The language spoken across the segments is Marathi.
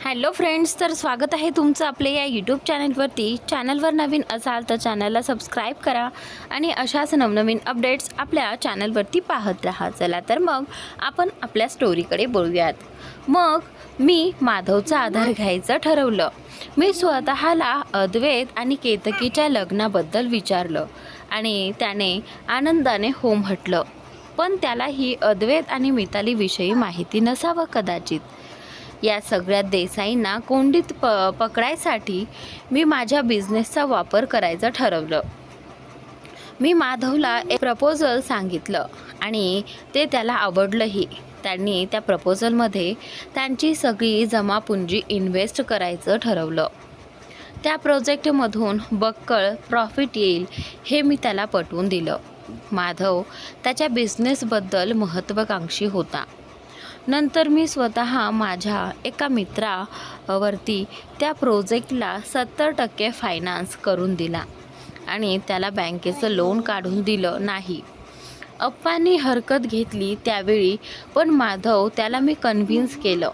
हॅलो फ्रेंड्स, तर स्वागत आहे तुमचं आपल्या या यूट्यूब चॅनलवरती. चॅनलवर नवीन असाल तर चॅनलला सबस्क्राईब करा आणि अशाच नवनवीन अपडेट्स आपल्या चॅनलवरती पाहत राहा. चला तर मग आपण आपल्या स्टोरीकडे बोलूयात. मग मी माधवचा आधार घ्यायचं ठरवलं. मी स्वतःला अद्वैत आणि केतकीच्या लग्नाबद्दल विचारलं आणि त्याने आनंदाने हो म्हटलं. पण त्याला ही अद्वैत आणि मितालीविषयी माहिती नसावं कदाचित. या सगळ्या देसाईंना कोंडीत पकडायसाठी मी माझ्या बिझनेसचा वापर करायचं ठरवलं. मी माधवला एक प्रपोजल सांगितलं आणि ते त्याला आवडलंही. त्यांनी त्या प्रपोजलमध्ये त्यांची सगळी जमापुंजी इन्व्हेस्ट करायचं ठरवलं. त्या प्रोजेक्टमधून बक्कळ प्रॉफिट येईल हे मी त्याला पटवून दिलं. माधव त्याच्या बिझनेसबद्दल महत्त्वाकांक्षी होता. नंतर मी स्वतः माझ्या एका मित्रावरती त्या प्रोजेक्टला 70% फायनान्स करून दिला आणि त्याला बँकेचं लोन काढून दिलं नाही. अप्पांनी हरकत घेतली त्यावेळी, पण माधव त्याला मी कन्व्हिन्स केलं,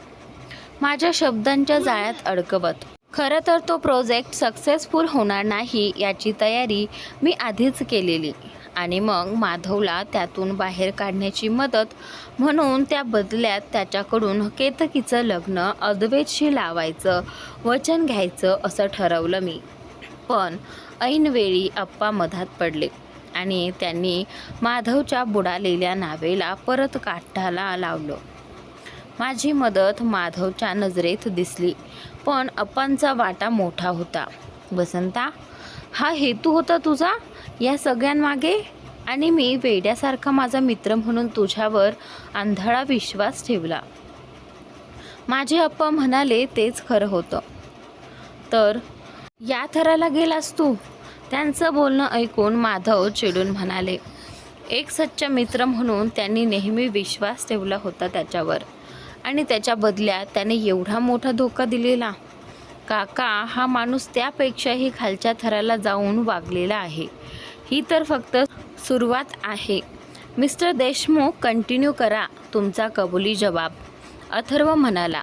माझ्या शब्दांच्या जाळ्यात अडकवत. खरं तर तो प्रोजेक्ट सक्सेसफुल होणार नाही याची तयारी मी आधीच केलेली आणि मग माधवला त्यातून बाहेर काढण्याची मदत म्हणून त्या बदल्यात त्याच्याकडून केतकीचं लग्न अद्वैतशी लावायचं वचन घ्यायचं असं ठरवलं मी. पण ऐनवेळी अप्पा मधात पडले आणि त्यांनी माधवच्या बुडालेल्या नावेला परत काठाला लावलं. माझी मदत माधवच्या नजरेत दिसली, पण अप्पांचा वाटा मोठा होता. वसंता, हा हेतू होता तुझा या सगळ्यांमागे? आणि मी वेड्यासारखा माझा मित्र म्हणून तुझ्यावर आंधळा विश्वास ठेवला. माझे अप्पा म्हणाले तेच खरं होतं. तर या थराला गेलास तू? त्यांचं बोलणं ऐकून माधव चिडून म्हणाले, एक सच्चा मित्र म्हणून त्यांनी नेहमी विश्वास ठेवला होता त्याच्यावर आणि त्याच्या बदल्यात त्याने एवढा मोठा धोका दिलेला. काका, हा माणूस त्यापेक्षाही खालच्या थराला जाऊन वागलेला आहे. ही तर फक्त सुरुवात आहे. मिस्टर देशमुख, कंटिन्यू करा तुमचा कबुली जबाब, अथर्व म्हणाला.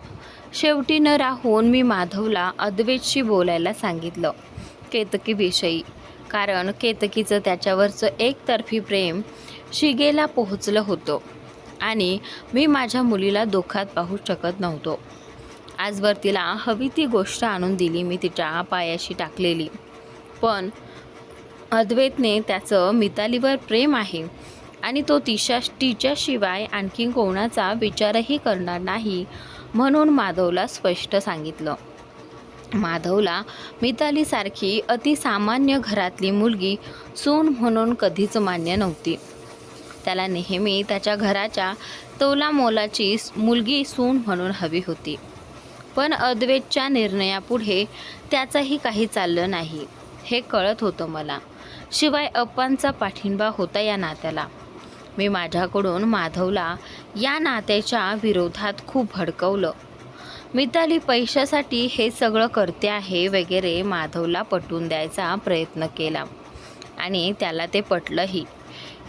शेवटी न राहून मी माधवला अद्वैतशी बोलायला सांगितलं केतकीविषयी, कारण केतकीचं त्याच्यावरचं एकतर्फी प्रेम शिगेला पोहोचलं होतं आणि मी माझ्या मुलीला दुःखात पाहू शकत नव्हतो. आजवर तिला हवी ती गोष्ट आणून दिली मी तिच्या पायाशी टाकलेली. पण अद्वैतने त्याचं मितालीवर प्रेम आहे आणि तो तिच्याशिवाय आणखी कोणाचा विचारही करणार नाही म्हणून माधवला स्पष्ट सांगितलं. माधवला मितालीसारखी अतिसामान्य घरातली मुलगी सून म्हणून कधीच मान्य नव्हती. त्याला नेहमी त्याच्या घराच्या तोलामोलाची मुलगी सून म्हणून हवी होती. पण अद्वैतच्या निर्णयापुढे त्याचंही काही चाललं नाही हे कळत होतं मला. शिवाय अप्पांचा पाठिंबा होता या नात्याला. मी माझ्याकडून माधवला या नात्याच्या विरोधात खूप भडकवलं. मिताली पैशासाठी हे सगळं करते आहे वगैरे माधवला पटवून द्यायचा प्रयत्न केला आणि त्याला ते पटलंही.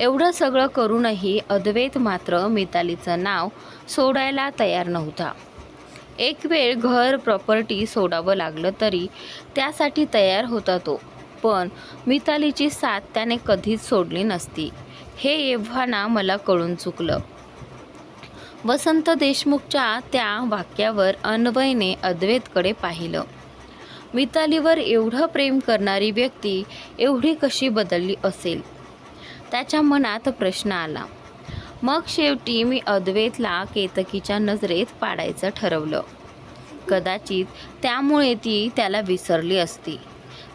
एवढं सगळं करूनही अद्वैत मात्र मितालीचं नाव सोडायला तयार नव्हता. एक वेळ घर प्रॉपर्टी सोडावं लागलं तरी त्यासाठी तयार होता तो. पण मितालीची साथ त्याने कधीच सोडली नसती हे एव्हाना मला कळून चुकलं. वसंत देशमुखच्या त्या वाक्यावर अन्वयने अद्वैतकडे पाहिलं. मितालीवर एवढं प्रेम करणारी व्यक्ती एवढी कशी बदलली असेल, त्याच्या मनात प्रश्न आला. मग शेवटी मी अद्वैतला केतकीच्या नजरेत पाडायचं ठरवलं. कदाचित त्यामुळे ती त्याला विसरली असती.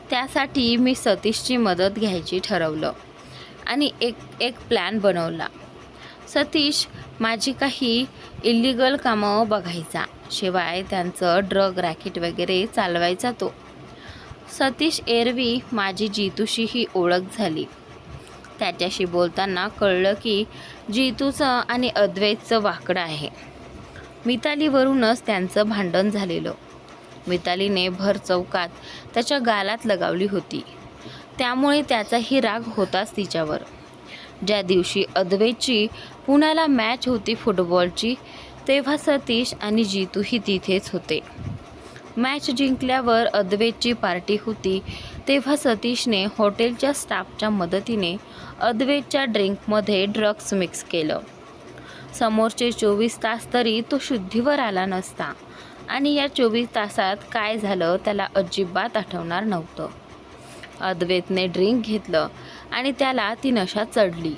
त्यासाठी मी सतीशची मदत घ्यायची ठरवलं आणि एक प्लॅन बनवला. सतीश माझी काही इल्लिगल कामं बघायचा, शिवाय त्यांचं ड्रग रॅकेट वगैरे चालवायचा तो. सतीश एरवी माझी जितूशीही ओळख झाली. त्याच्याशी बोलताना कळलं की जितूचं आणि अद्वैतचं वाकडं आहे. मितालीवरूनच त्यांचं भांडण झालेलं. मितालीने भर चौकात त्याच्या गालात लगावली होती, त्यामुळे त्याचाही राग होताच तिच्यावर. ज्या दिवशी अद्वैतची पुण्याला मॅच होती फुटबॉलची, तेव्हा सतीश आणि जितूही तिथेच होते. मॅच जिंकल्यावर अद्वैतची पार्टी होती तेव्हा सतीशने हॉटेलच्या स्टाफच्या मदतीने अद्वैतच्या ड्रिंकमध्ये ड्रग्स मिक्स केलं. समोरचे 24 तास तरी तो शुद्धीवर आला नसता आणि या 24 तासात काय झालं त्याला अजिबात आठवणार नव्हतं. अद्वैतने ड्रिंक घेतलं आणि त्याला ती नशा चढली.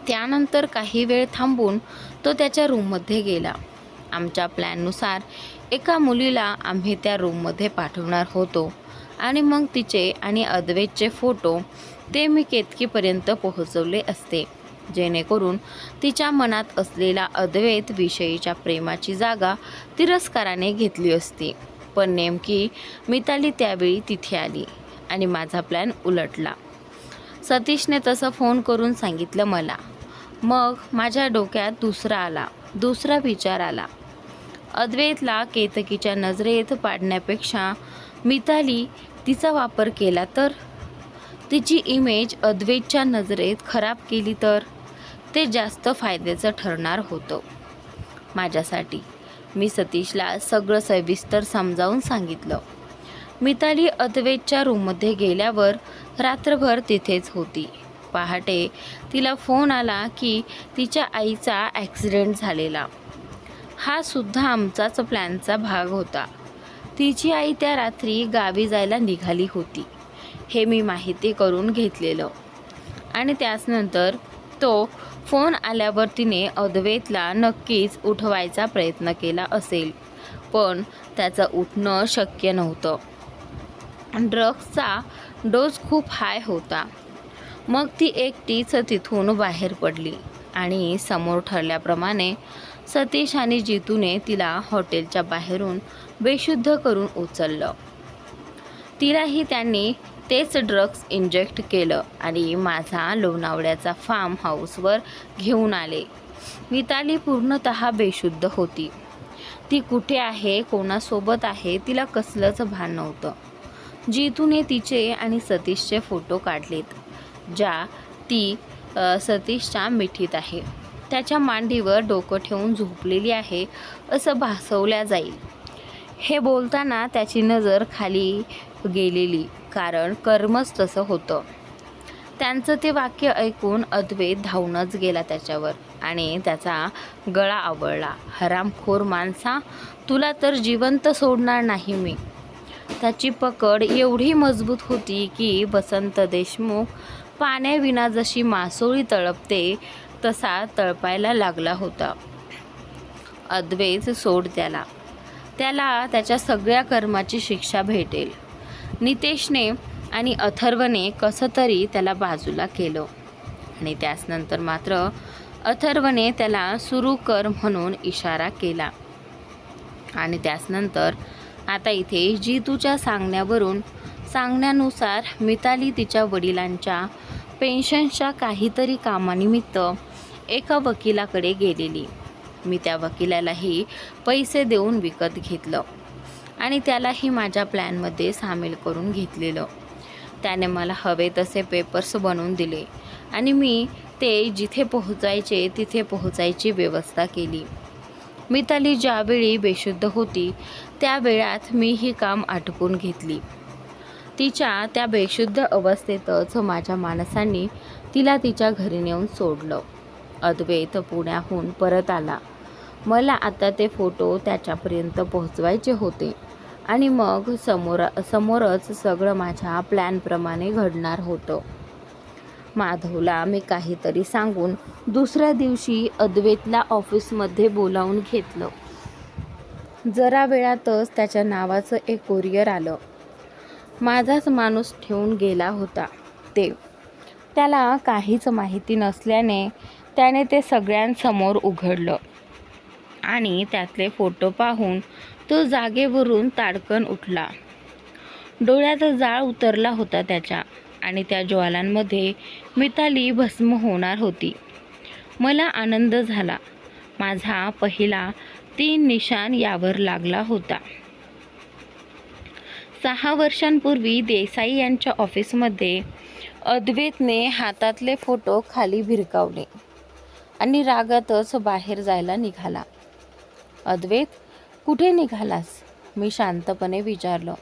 त्यानंतर काही वेळ थांबून तो त्याच्या रूममध्ये गेला. आमच्या प्लॅननुसार एका मुलीला आम्ही त्या रूममध्ये पाठवणार होतो आणि मग तिचे आणि अद्वैतचे फोटो ते मी केतकीपर्यंत पोहोचवले असते, जेणेकरून तिच्या मनात असलेला अद्वैत विषयीच्या प्रेमाची जागा तिरस्काराने घेतली असती. पण नेमकी मिताली त्यावेळी तिथे आली आणि माझा प्लॅन उलटला. सतीशने तसं फोन करून सांगितलं मला. मग माझ्या डोक्यात दुसरा विचार आला. अद्वैतला केतकीच्या नजरेत पाडण्यापेक्षा मिताली तिचा वापर केला तर, तिची इमेज अद्वैतच्या नजरेत खराब केली तर ते जास्त फायद्याचं ठरणार होतं माझ्यासाठी. मी सतीशला सगळं सविस्तर समजावून सांगितलं. मिताली अद्वैतच्या रूममध्ये गेल्यावर रात्रभर तिथेच होती. पहाटे तिला फोन आला की तिच्या आईचा ॲक्सिडेंट झालेला. हा सुद्धा आमचाच प्लॅनचा भाग होता. तिची आई त्या रात्री गावी जायला निघाली होती हे मी माहिती करून घेतलेलं आणि त्यानंतर तो फोन आल्यावर तिने अद्वैतला नक्कीच उठवायचा प्रयत्न केला असेल, पण त्याचं उठणं शक्य नव्हतं. ड्रग्सचा डोस खूप हाय होता. मग ती एकटीच तिथून बाहेर पडली आणि समोर ठरल्याप्रमाणे सतीश आणि जितूने तिला हॉटेलच्या बाहेरून बेशुद्ध करून उचललं. तिलाही त्यांनी तेच ड्रग्स इंजेक्ट केलं आणि माझा लोणावळ्याचा फार्म हाऊसवर घेऊन आले. मिताली पूर्णतः बेशुद्ध होती. ती कुठे आहे, कोणासोबत आहे, तिला कसलंच भान नव्हतं. जितूने तिचे आणि सतीशचे फोटो काढलेत, ज्या ती सतीशच्या मिठीत आहे. त्याच्या मांडीवर डोकं ठेवून झोपलेली आहे असं भासवल्या जाईल. हे बोलताना त्याची नजर खाली गेलेली, कारण कर्मच तसं होतं. त्यांचं ते वाक्य ऐकून अद्वैत धावूनच गेला त्याच्यावर आणि त्याचा गळा आवळला. हरामखोर माणसा, तुला तर जिवंत सोडणार नाही मी. त्याची पकड एवढी मजबूत होती की वसंत देशमुख पाण्याविना जशी मासोळी तळपते तसा तळपायला लागला होता. अद्वैत सोड त्याला त्याच्या सगळ्या कर्माची शिक्षा भेटेल. नितेशने आणि अथर्वने कसं तरी त्याला बाजूला केलं आणि त्यानंतर मात्र अथर्वने त्याला सुरू कर म्हणून इशारा केला. आणि त्यानंतर आता इथे जितूच्या सांगण्यानुसार मिताली तिच्या वडिलांच्या पेन्शनच्या काहीतरी कामानिमित्त एका वकिलाकडे गेलेली. मी त्या वकिलालाही पैसे देऊन विकत घेतलं आणि त्यालाही माझ्या प्लॅनमध्ये सामील करून घेतलेलं. त्याने मला हवे तसे पेपर्स बनवून दिले आणि मी ते जिथे पोहोचायचे तिथे पोहोचायची व्यवस्था केली. मिताली ज्यावेळी बेशुद्ध होती त्या वेळात मी ही काम आटपून घेतली. तिच्या त्या बेशुद्ध अवस्थेतच माझ्या माणसांनी तिला तिच्या घरी नेऊन सोडलं. अद्वैत पुण्याहून परत आला. मला आता ते फोटो त्याच्यापर्यंत पोहोचवायचे होते आणि मग समोरच सगळं माझ्या प्लॅनप्रमाणे घडणार होतं. माधवला मी काहीतरी सांगून दुसऱ्या दिवशी अद्वैतला ऑफिसमध्ये बोलावून घेतलं. जरा वेळातच त्याच्या नावाचं एक कोरियर आलं. माझाच माणूस ठेवून गेला होता ते. त्याला काहीच माहिती नसल्याने त्याने ते सगळ्यांसमोर उघडलं आणि त्यातले फोटो पाहून तो जागेवरून ताडकन उठला. डोळ्यात जाळ उतरला होता त्याच्या आणि त्या ज्वालांमध्ये मिताली भस्म होणार होती. मला आनंद झाला. माझा पहिला 3 निशाण यावर लागला होता. 6 वर्षांपूर्वी देसाई यांच्या ऑफिसमध्ये अद्वैतने हातातले फोटो खाली भिरकावले आणि रागातच बाहेर जायला निघाला. अद्वैत, कुठे निघालास? मी शांतपणे विचारलं.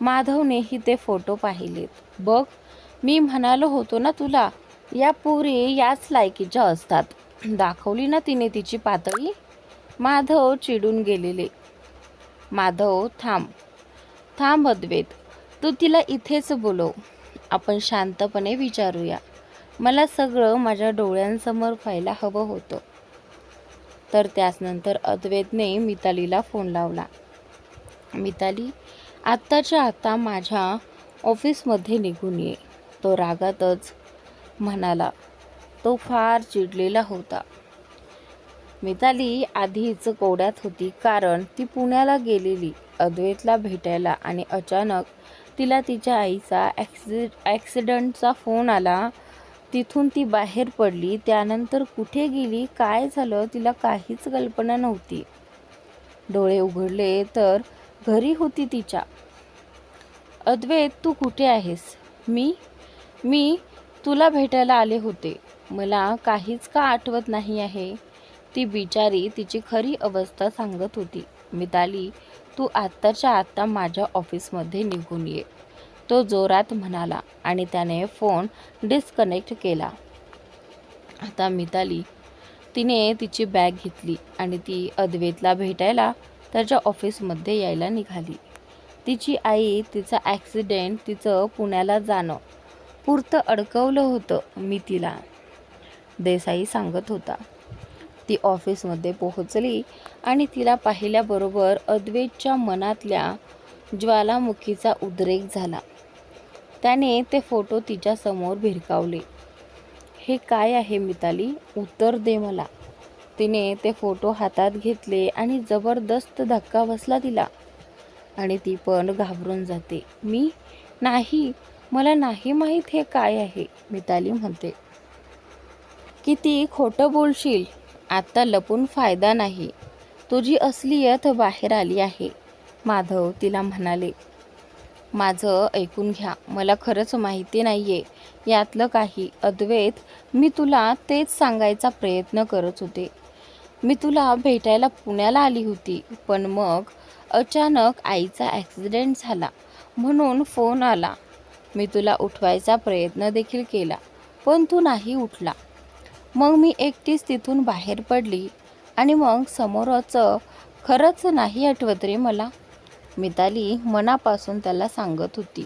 माधवनेही ते फोटो पाहिलेत. बघ, मी म्हणालो होतो ना तुला, या पोरी याच लायकीच्या असतात. दाखवली ना तिने तिची पातळी. माधव चिडून गेलेले. माधव, थांब थांब अद्वैत, तू तिला इथेच बोलव. आपण शांतपणे विचारूया. मला सगळं माझ्या डोळ्यांसमोर व्हायला हवं होतं. तर त्यानंतर अद्वैतने मितालीला फोन लावला. मिताली, आत्ताच्या आत्ता माझ्या ऑफिसमध्ये निघून ये, तो रागातच म्हणाला. तो फार चिडलेला होता. मिताली आधीच कोड्यात होती, कारण ती पुण्याला गेलेली अद्वैतला भेटायला आणि अचानक तिला तिच्या आईचा ॲक्सिडेंटचा फोन आला. तिथून ती बाहेर पडली. त्यानंतर कुठे गेली, काय झालं, तिला काहीच कल्पना नव्हती. डोळे उघडले तर घरी होती तिच्या. अद्वैत, तू कुठे आहेस? मी तुला भेटायला आले होते. मला काहीच का आठवत नाही आहे. ती बिचारी तिची खरी अवस्था सांगत होती. मिताली, तू आत्ताच्या आत्ता माझ्या ऑफिसमध्ये निघून ये, तो जोरात म्हणाला आणि त्याने फोन डिस्कनेक्ट केला. आता मिताली, तिने तिची बॅग घेतली आणि ती अद्वैतला भेटायला त्याच्या ऑफिसमध्ये यायला निघाली. तिची आई तिचा ॲक्सिडेंट, तिचं पुण्याला जाणं पुरतं अडकवलं होतं मी तिला, देसाई सांगत होता. ती ऑफिसमध्ये पोहोचली आणि तिला पाहिल्याबरोबर अद्वैतच्या मनातल्या ज्वालामुखीचा उद्रेक झाला. त्याने ते फोटो तिच्यासमोर भिरकावले. हे काय आहे मिताली, उत्तर दे मला. तिने ते फोटो हातात घेतले आणि जबरदस्त धक्का बसला तिला आणि ती पण घाबरून जाते. नाही, मला नाही माहीत हे काय आहे, मिताली म्हणते. किती खोटं बोलशील, आता लपून फायदा नाही. तुझी असलियत बाहेर आली आहे, माधव तिला म्हणाले. माझं ऐकून घ्या, मला खरंच माहिती नाही आहे यातलं काही. अद्वैत, मी तुला तेच सांगायचा प्रयत्न करत होते. मी तुला भेटायला पुण्याला आली होती, पण मग अचानक आईचा ॲक्सिडेंट झाला म्हणून फोन आला. मी तुला उठवायचा प्रयत्न देखील केला, पण तू नाही उठला. मग मी एकटीच तिथून बाहेर पडली आणि मग समोरचं खरंच नाही आठवत रे मला, मिताली मनापासून त्याला सांगत होती.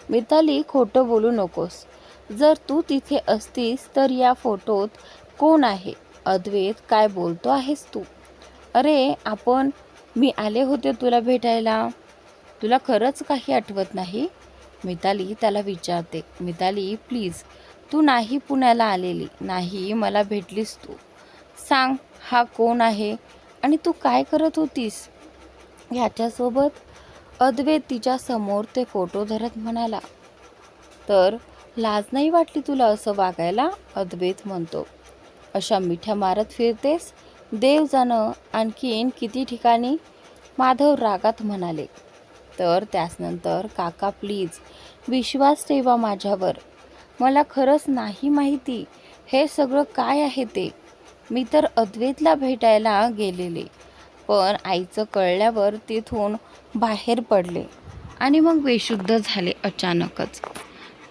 मिताली, खोटं बोलू नकोस. जर तू तिथे असतीस तर या फोटोत कोण आहे? अद्वैत, काय बोलतो आहेस तू? अरे मी आले होते तुला भेटायला. तुला खरंच काही आठवत नाही? मिताली त्याला विचारते. मिताली, प्लीज, तू नाही पुण्याला आलेली, नाही मला भेटलीस तू. सांग, हा कोण आहे आणि तू काय करत होतीस ह्याच्यासोबत? अद्वैत तिच्या समोर ते फोटो धरत म्हणाला. तर लाज नाही वाटली तुला असं वागायला? अद्वैत म्हणतो. अशा मिठ्या मारत फिरतेस, देव जाणं आणखीन किती ठिकाणी, माधव रागात म्हणाले. तर त्यानंतर, काका प्लीज विश्वास ठेवा माझ्यावर, मला खरंच नाही माहिती हे सगळं काय आहे ते. मी तर अद्वैतला भेटायला गेलेले, पण आईचं कळल्यावर तिथून बाहेर पडले आणि मग बेशुद्ध झाले अचानकच.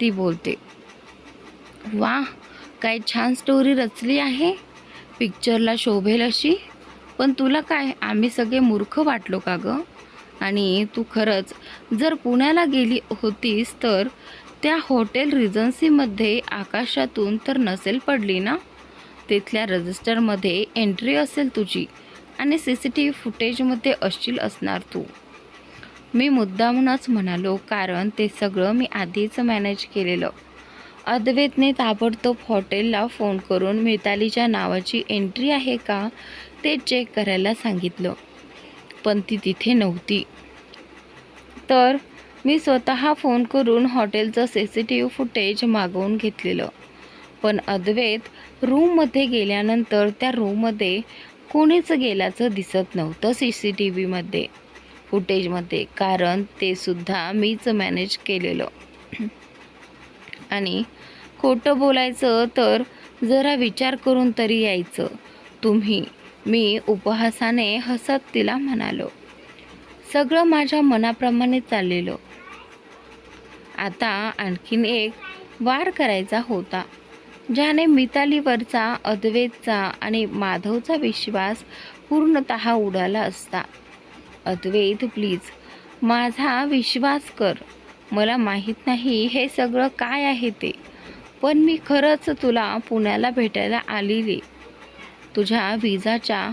ती बोलते. वा, काय छान स्टोरी रचली आहे, पिक्चरला शोभेल अशी. पण तुला काय, आम्ही सगळे मूर्ख वाटलो का गं? आणि तू खरंच जर पुण्याला गेली होतीस तर त्या हॉटेल रिजन्सीमध्ये आकाशातून तर नसेल पडली ना? तिथल्या रजिस्टरमध्ये एंट्री असेल तुझी आणि CCTV फुटेजमध्ये असणार तू. मी मुद्दामूनच म्हणालो, कारण ते सगळं मी आधीच मॅनेज केलेलं. अद्वैतने ताबडतोब हॉटेलला फोन करून मितालीच्या नावाची एंट्री आहे का ते चेक करायला सांगितलं, पण ती तिथे नव्हती. तर मी स्वतः फोन करून हॉटेलचं CCTV फुटेज मागवून घेतलेलं, पण अद्वैत रूममध्ये गेल्यानंतर त्या रूममध्ये कोणीच गेल्याचं दिसत नव्हतं CCTVमध्ये फुटेजमध्ये, कारण ते सुद्धा मीच मॅनेज केलेलं. आणि खोटं बोलायचं तर जरा विचार करून तरी यायचं तुम्ही, मी उपहासाने हसत तिला म्हणालो. सगळं माझ्या मनाप्रमाणे चाललेलं. आता आणखीन एक वार करायचा होता, ज्याने मितालीवरचा, अद्वैतचा आणि माधवचा विश्वास पूर्णतः उडाला असता. अद्वैत, प्लीज माझा विश्वास कर. मला माहीत नाही हे सगळं काय आहे ते, पण मी खरंच तुला पुण्याला भेटायला आलेले. तुझ्या विजाच्या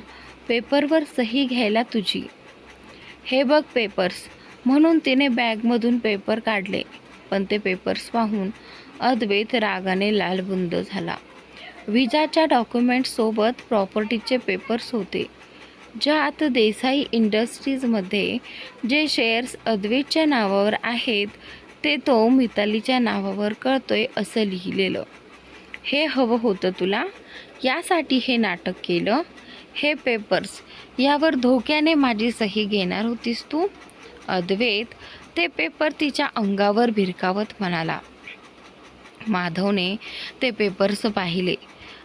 पेपरवर सही घ्यायला तुझी. हे बघ पेपर्स. म्हणून तिने बॅगमधून पेपर काढले, पण ते पेपर्स पाहून अद्वैत रागाने लालबुंद झाला. विजाच्या डॉक्युमेंट्ससोबत प्रॉपर्टीचे पेपर्स होते, ज्यात देसाई इंडस्ट्रीजमध्ये जे शेअर्स अद्वैतच्या नावावर आहेत ते तो मितालीच्या नावावर करतोय असं लिहिलेलं. हे हवं होतं तुला, यासाठी हे नाटक केलं. हे पेपर्स, यावर धोक्याने माझी सही घेणार होतीस तू. अद्वैत ते पेपर तिच्या अंगावर भिरकावत म्हणाला. माधवने ते पेपर्स पाहिले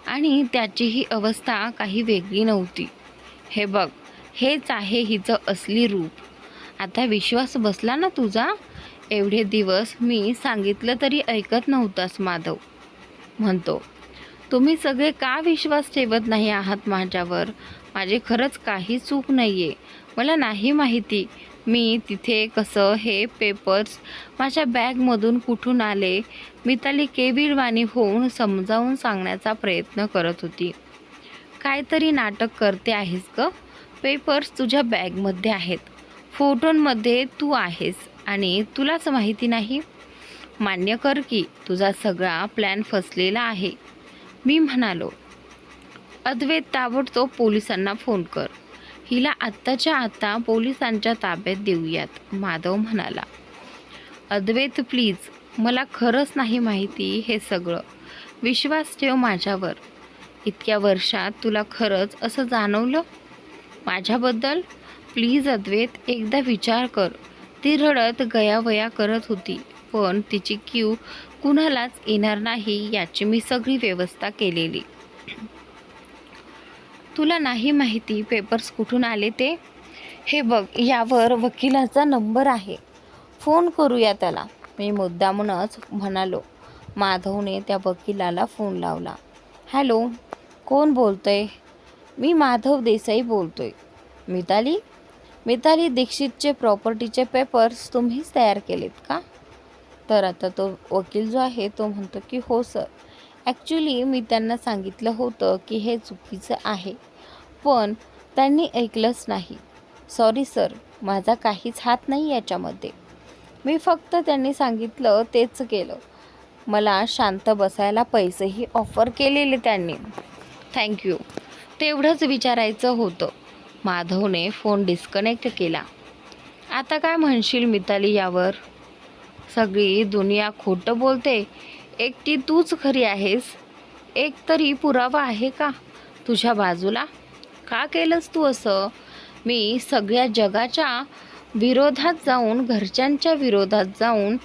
आणि त्याचीही अवस्था काही वेगळी नव्हती. हे बघ, हेच आहे हिचं असली रूप. आता विश्वास बसला ना तुझा? एवढे दिवस मी सांगितलं तरी ऐकत नव्हतास माधव. म्हणतो, तुम्ही सगळे का विश्वास ठेवत नाही आहात माझ्यावर? माझी खरंच काही चूक नाही आहे. मला नाही माहिती मी तिथे कसं, हे पेपर्स माझ्या बॅगमधून कुठून आले. मिताली केविलवाणी होऊन समजावून सांगण्याचा प्रयत्न करत होती. काहीतरी नाटक करते आहेस ग. पेपर्स तुझ्या बॅगमध्ये आहेत, फोटोंमध्ये तू आहेस आणि तुलाच माहिती नाही. मान्य कर की तुझा सगळा प्लॅन फसलेला आहे. मी म्हणालो, अद्वैत ताबडतोब पोलिसांना फोन कर. हिला आत्ताच्या आत्ता पोलिसांच्या ताब्यात देऊयात, माधव म्हणाला. अद्वैत प्लीज, मला खरंच नाही माहिती हे सगळं. विश्वास ठेव माझ्यावर. इतक्या वर्षात तुला खरंच असं जाणवलं माझ्याबद्दल? प्लीज अद्वैत, एकदा विचार कर. ती रडत गयावया करत होती, पण तिची कीव कुणालाच येणार नाही याची मी सगळी व्यवस्था केलेली. तुला नाही माहिती पेपर्स कुठून आले ते? हे बघ, यावर वकिलाचा नंबर आहे, फोन करूया त्याला, मी मुद्दामूनच म्हणालो. माधवने त्या वकिलाला फोन लावला. हॅलो, कोण बोलतंय? मी माधव देसाई बोलतोय. मिताली दीक्षितचे प्रॉपर्टीचे पेपर्स तुम्हीच तयार केलेत का? तर आता तो वकील जो आहे तो म्हणतो की हो सर, ॲक्च्युली मी त्यांना सांगितलं होतं की हे चुकीचं आहे, पण त्यांनी ऐकलंच नाही. सॉरी सर, माझा काहीच हात नाही याच्यामध्ये. मी फक्त त्यांनी सांगितलं तेच केलं. मला शांत बसायला पैसेही ऑफर केलेले त्यांनी. थँक्यू. तेवढंच विचारायचं होतं. माधवने फोन डिस्कनेक्ट केला. आता काय म्हणशील मिताली यावर? सगळी दुनिया खोटं बोलते, एकटी तूच खरी आहेस. एक तरी पुरावा आहे का तुझ्या बाजूला? का केलंस तू असं? मी सगळ्या जगाच्या विरोधात जाऊन, घरच्यांच्या विरोधात जाऊन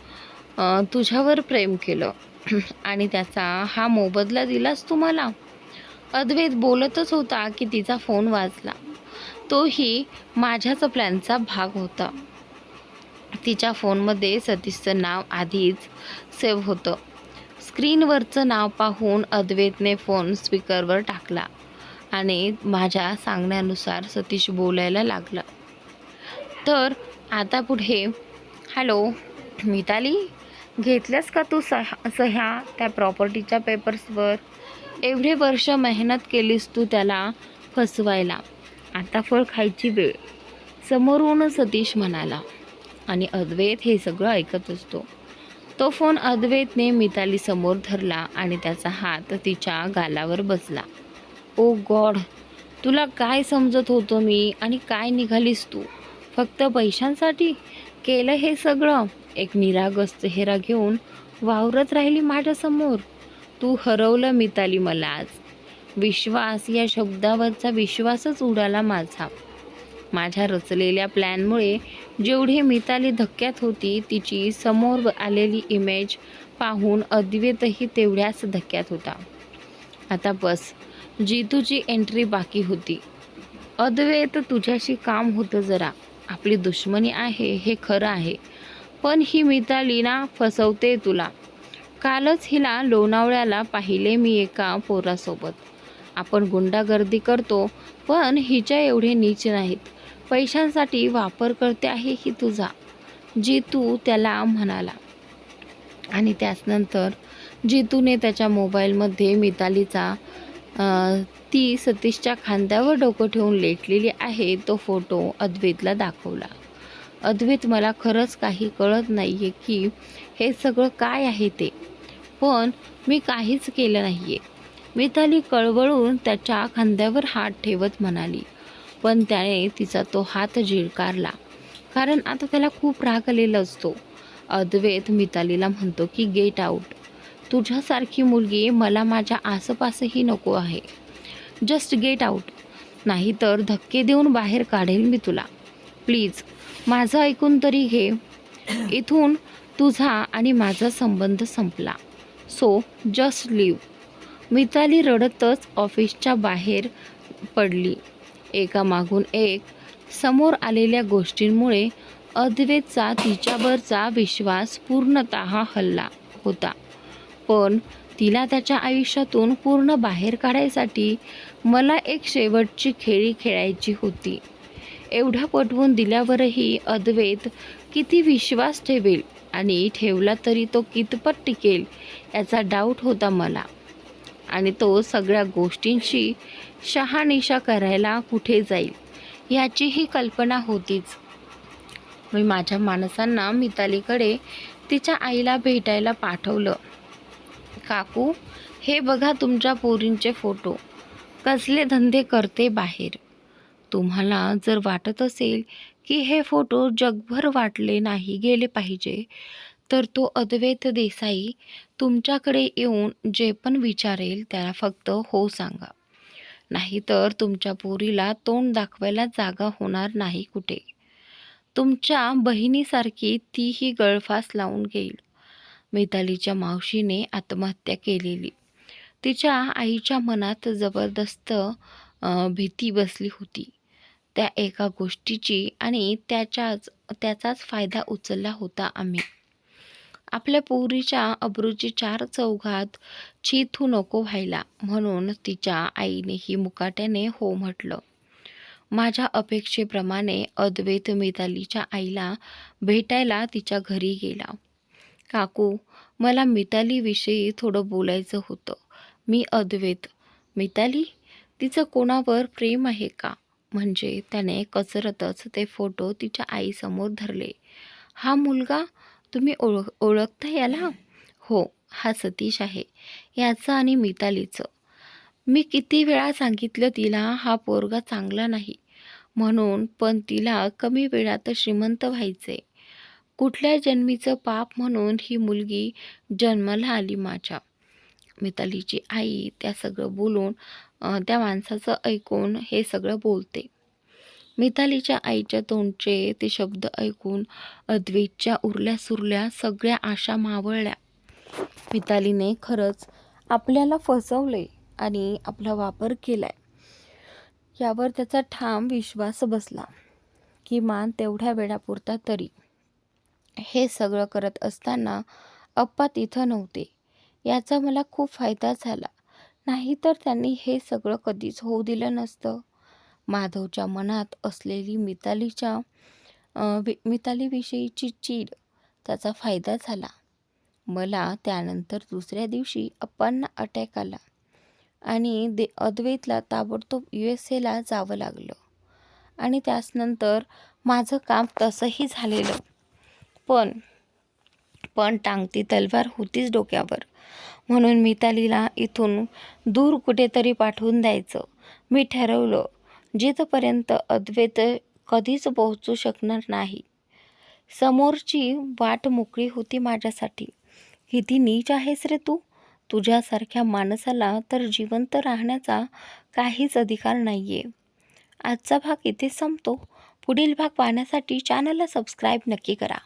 तुझ्यावर प्रेम केलं आणि त्याचा हा मोबदला दिलास तू मला. अद्वैत बोलतच होता की तिचा फोन वाजला. तोही माझ्याच प्लॅनचा भाग होता. तिच्या फोनमध्ये सतीशचं नाव आधीच सेव्ह होतं. स्क्रीनवरचं नाव पाहून अद्वैतने फोन स्पीकरवर टाकला आणि माझ्या सांगण्यानुसार सतीश बोलायला लागला. तर आता पुढे, हॅलो मिताली, घेतल्यास का तू सह्या त्या प्रॉपर्टीच्या पेपर्सवर? एवढे वर्ष मेहनत केलीस तू त्याला फसवायला, आता फळ खायची वेळ, समोरून सतीश म्हणाला. आणि अद्वैत हे सगळं ऐकत असतो. तो फोन अद्वैतने मिताली समोर धरला आणि त्याचा हात तिच्या गालावर बसला. ओ गॉड, तुला काय समजत होतं मी आणि काय निघालीस तू? फक्त पैशांसाठी केलं हे सगळं? एक निरागस चेहरा घेऊन वावरत राहिली माझ्यासमोर. तू हरवलं मिताली मला आज. विश्वास या शब्दावरचा विश्वासच उडाला माझा. माझ्या रचलेल्या प्लॅनमुळे जेवढी मिताली धक्क्यात होती, तिची समोर आलेली इमेज पाहून अद्वैतही तेवढ्याच धक्क्यात होता. आता बस, जितूची एंट्री बाकी होती. अद्वैत, तुझ्याशी काम होतं जरा. आपली दुश्मनी आहे हे खरं आहे, पण ही मिताली ना फसवते तुला. कालच हिला लोणावळ्याला पाहिले मी एका पोरासोबत. आपण गुंडागर्दी करतो, पण हिच्या एवढे नीच नाहीत. पैशांसाठी वापर करते आहे ही तुझा, जितू त्याला म्हणाला. आणि त्याचनंतर जितूने त्याच्या मोबाईलमध्ये मितालीचा ती सतीशच्या खांद्यावर डोकं ठेवून लेटलेली आहे तो फोटो अद्वैतला दाखवला. अद्वैत, मला खरंच काही कळत नाही आहे की हे सगळं काय आहे ते, पण मी काहीच केलं नाही आहे. मिताली कळवळून त्याच्या खांद्यावर हात ठेवत म्हणाली. पण त्याने तिचा तो हात झिडकारला, कारण आता त्याला खूप राग आलेला असतो. अद्वैत मितालीला म्हणतो की गेट आऊट. तुझ्यासारखी मुलगी मला माझ्या आसपासही नको आहे. जस्ट गेट आऊट, नाहीतर धक्के देऊन बाहेर काढेल मी तुला. प्लीज माझं ऐकून तरी घे. इथून तुझा आणि माझा संबंध संपला. So just leave. मिताली रडतच ऑफिसच्या बाहेर पडली. एकामागून एक समोर आलेल्या गोष्टींमुळे अद्वैतचा तिच्यावरचा विश्वास पूर्णतः हलला होता. पण तिला त्याच्या आयुष्यातून पूर्ण बाहेर काढायसाठी मला एक शेवटची खेळी खेळायची होती. एवढं पटवून दिल्यावरही अद्वैत किती विश्वास ठेवेल आणि ठेवला तरी तो कितपत टिकेल याचा डाऊट होता मला. आणि तो सगळ्या गोष्टींची शहानिशा करायला कुठे जाईल याचीही कल्पना होतीच. मी माझ्या माणसांना मितालीकडे तिच्या आईला भेटायला पाठवलं. काकू, हे बघा तुमच्या पोरींचे फोटो, कसले धंदे करते बाहेर. तुम्हाला जर वाटत असेल की हे फोटो जगभर वाटले नाही गेले पाहिजे, तर तो अद्वैत देसाई तुमच्याकडे येऊन जे पण विचारेल त्याला फक्त हो सांगा. नाहीतर तुमच्या पोरीला तोंड दाखवायला जागा होणार नाही कुठे. तुमच्या बहिणीसारखी तीही गळफास लावून घेईल. मितालीच्या मावशीने आत्महत्या केलेली. तिच्या आईच्या मनात जबरदस्त भीती बसली होती त्या एका गोष्टीची, आणि त्याचाच फायदा उचलला होता आम्ही. आपल्या पोरीच्या अब्रूची चार चौघात चिथू नको व्हायला म्हणून तिच्या आईनेही मुकाट्याने हो म्हटलं. माझ्या अपेक्षेप्रमाणे अद्वैत मितालीच्या आईला भेटायला तिच्या घरी गेला. काकू, मला मितालीविषयी थोडं बोलायचं होतं. मी अद्वैत. मिताली, तिचं कोणावर प्रेम आहे का? म्हणजे त्याने कचरतच ते फोटो तिच्या आईसमोर धरले. हा मुलगा तुम्ही ओळखता याला? हो, हा सतीश आहे, याचं आणि मितालीचं. मी किती वेळा सांगितलं तिला हा पोरगा चांगला नाही म्हणून, पण तिला कमी वेळात श्रीमंत व्हायचे. कुठल्या जन्मीचं पाप म्हणून ही मुलगी जन्माला आली माझ्या. मितालीची आई त्या सगळं बोलून त्या माणसाचं ऐकून हे सगळं बोलते. मितालीच्या आईच्या तोंडचे ते शब्द ऐकून अद्वैतच्या उरल्या सुरल्या सगळ्या आशा मावळल्या. मितालीने खरंच आपल्याला फसवले आणि आपला वापर केलाय यावर त्याचा ठाम विश्वास बसला. किमान तेवढ्या वेळापुरता तरी. हे सगळं करत असताना अप्पा तिथं नव्हते याचा मला खूप फायदा झाला, नाहीतर त्यांनी हे सगळं कधीच होऊ दिलं नसतं. माधवच्या मनात असलेली मितालीविषयीची चीड त्याचा फायदा झाला. मला त्यानंतर दुसऱ्या दिवशी अप्पांना अटॅक आला आणि अद्वैतला ताबडतोब USA जावं लागलं. आणि त्यानंतर माझं काम तसंही झालेलं. पण टांगती तलवार होतीच डोक्यावर, म्हणून मितालीला इथून दूर कुठेतरी पाठवून द्यायचं मी ठरवलं, जिथपर्यंत अद्वैत कधीच पोहोचू शकणार नाही. समोरची वाट मोकळी होती माझ्यासाठी. किती नीच आहेस रे तू. तुझ्यासारख्या माणसाला तर जिवंत राहण्याचा काहीच अधिकार नाही आहे. आजचा भाग इथे संपतो. पुढील भाग पाहण्यासाठी चॅनलला सबस्क्राईब नक्की करा.